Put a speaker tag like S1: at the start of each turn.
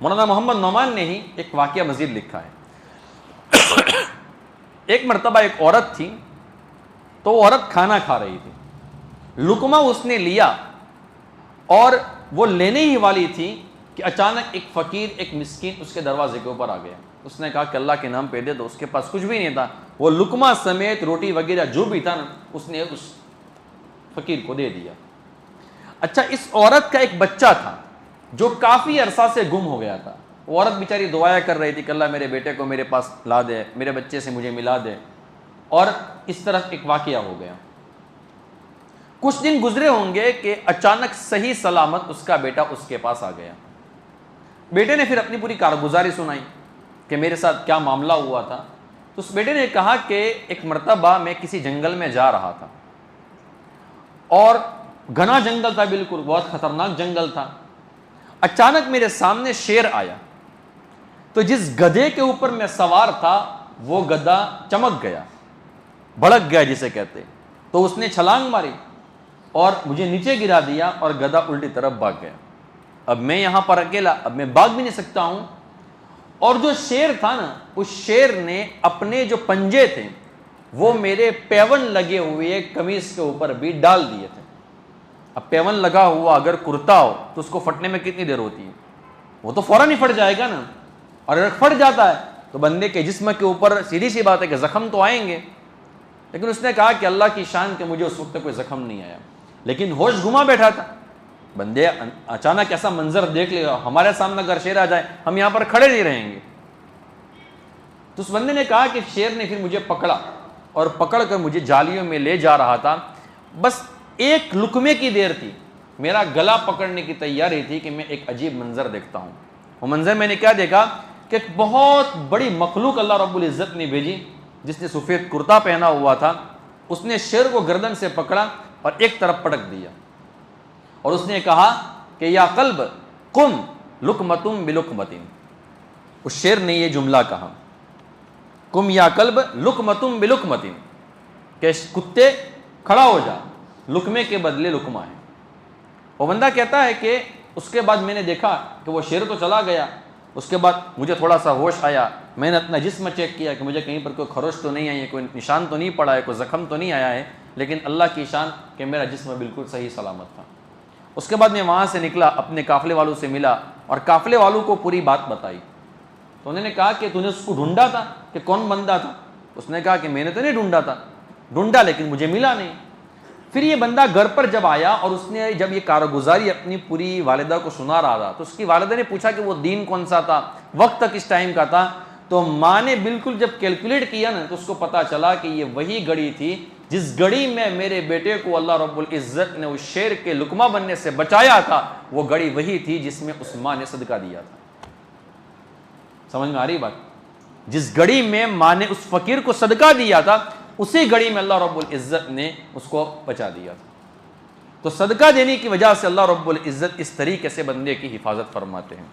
S1: مولانا محمد نعمان نے ہی ایک واقعہ مزید لکھا ہے. ایک مرتبہ ایک عورت تھی, تو وہ عورت کھانا کھا رہی تھی, لقمہ اس نے لیا اور وہ لینے ہی والی تھی کہ اچانک ایک فقیر, ایک مسکین اس کے دروازے کے اوپر آ گیا. اس نے کہا کہ اللہ کے نام پہ دے دو. اس کے پاس کچھ بھی نہیں تھا, وہ لقمہ سمیت روٹی وغیرہ جو بھی تھا نا, اس نے اس فقیر کو دے دیا. اچھا, اس عورت کا ایک بچہ تھا جو کافی عرصہ سے گم ہو گیا تھا. وہ عورت بیچاری دعائیں کر رہی تھی کہ اللہ میرے بیٹے کو میرے پاس لا دے, میرے بچے سے مجھے ملا دے. اور اس طرح ایک واقعہ ہو گیا. کچھ دن گزرے ہوں گے کہ اچانک صحیح سلامت اس کا بیٹا اس کے پاس آ گیا. بیٹے نے پھر اپنی پوری کارگزاری سنائی کہ میرے ساتھ کیا معاملہ ہوا تھا. تو اس بیٹے نے کہا کہ ایک مرتبہ میں کسی جنگل میں جا رہا تھا, اور گھنا جنگل تھا, بالکل بہت خطرناک جنگل تھا. اچانک میرے سامنے شیر آیا, تو جس گدھے کے اوپر میں سوار تھا وہ گدھا چمک گیا, بھڑک گیا جسے کہتے. تو اس نے چھلانگ ماری اور مجھے نیچے گرا دیا, اور گدھا الٹی طرف بھاگ گیا. اب میں یہاں پر اکیلا, اب میں بھاگ بھی نہیں سکتا ہوں. اور جو شیر تھا نا, اس شیر نے اپنے جو پنجے تھے وہ میرے پیون لگے ہوئے قمیص کے اوپر بھی ڈال دیے تھے. اب پیون لگا ہوا اگر کرتا ہو تو اس کو پھٹنے میں کتنی دیر ہوتی ہے؟ وہ تو فوراً ہی پھٹ جائے گا نا. اور اگر پھٹ جاتا ہے تو بندے کے جسم کے اوپر سیدھی سی بات ہے کہ زخم تو آئیں گے. لیکن اس نے کہا کہ اللہ کی شان کہ مجھے اس وقت کوئی زخم نہیں آیا, لیکن ہوش گھما بیٹھا تھا. بندے اچانک ایسا منظر دیکھ لے, ہمارے سامنے اگر شیر آ جائے ہم یہاں پر کھڑے نہیں رہیں گے. تو اس بندے نے کہا کہ شیر نے پھر مجھے پکڑا, اور پکڑ کر مجھے جالیوں میں لے جا رہا تھا. بس ایک لقمے کی دیر تھی, میرا گلا پکڑنے کی تیاری تھی کہ میں ایک عجیب منظر دیکھتا ہوں. وہ منظر میں نے کیا دیکھا کہ ایک بہت بڑی مخلوق اللہ رب العزت نے بھیجی, جس نے سفید کرتا پہنا ہوا تھا. اس نے شیر کو گردن سے پکڑا اور ایک طرف پٹک دیا, اور اس نے کہا کہ یا قلب قم لقمتم بلقمتن. اس شیر نے یہ جملہ کہا, قم یا قلب لقمتم بلقمتن, کہ کتے کھڑا ہو جا, لقمے کے بدلے لقمہ ہے. وہ بندہ کہتا ہے کہ اس کے بعد میں نے دیکھا کہ وہ شیر تو چلا گیا. اس کے بعد مجھے تھوڑا سا ہوش آیا, میں نے اپنا جسم چیک کیا کہ مجھے کہیں پر کوئی خروش تو نہیں آئی ہے, کوئی نشان تو نہیں پڑا ہے, کوئی زخم تو نہیں آیا ہے, لیکن اللہ کی شان کہ میرا جسم بالکل صحیح سلامت تھا. اس کے بعد میں وہاں سے نکلا, اپنے قافلے والوں سے ملا, اور قافلے والوں کو پوری بات بتائی. تو انہوں نے کہا کہ تو نے اس کو ڈھونڈا تھا, کہ کون بندہ تھا؟ اس نے کہا کہ میں نے تو نہیں ڈھونڈا تھا, ڈھونڈا لیکن مجھے ملا نہیں. پھر یہ بندہ گھر پر جب آیا اور اس نے جب یہ کارگزاری اپنی پوری والدہ کو سنا رہا تھا, تو اس کی والدہ نے پوچھا کہ وہ دین کون سا تھا, وقت کس ٹائم کا تھا. تو ماں نے بالکل جب کیلکولیٹ کیا نا, تو اس کو پتا چلا کہ یہ وہی گھڑی تھی جس گھڑی میں میرے بیٹے کو اللہ رب العزت نے اس شیر کے لقمہ بننے سے بچایا تھا. وہ گھڑی وہی تھی جس میں اس ماں نے صدقہ دیا تھا. سمجھ میں آ رہی بات؟ جس گھڑی میں ماں نے اس فقیر کو صدقہ دیا تھا, اسی گھڑی میں اللہ رب العزت نے اس کو بچا دیا تھا. تو صدقہ دینے کی وجہ سے اللہ رب العزت اس طریقے سے بندے کی حفاظت فرماتے ہیں.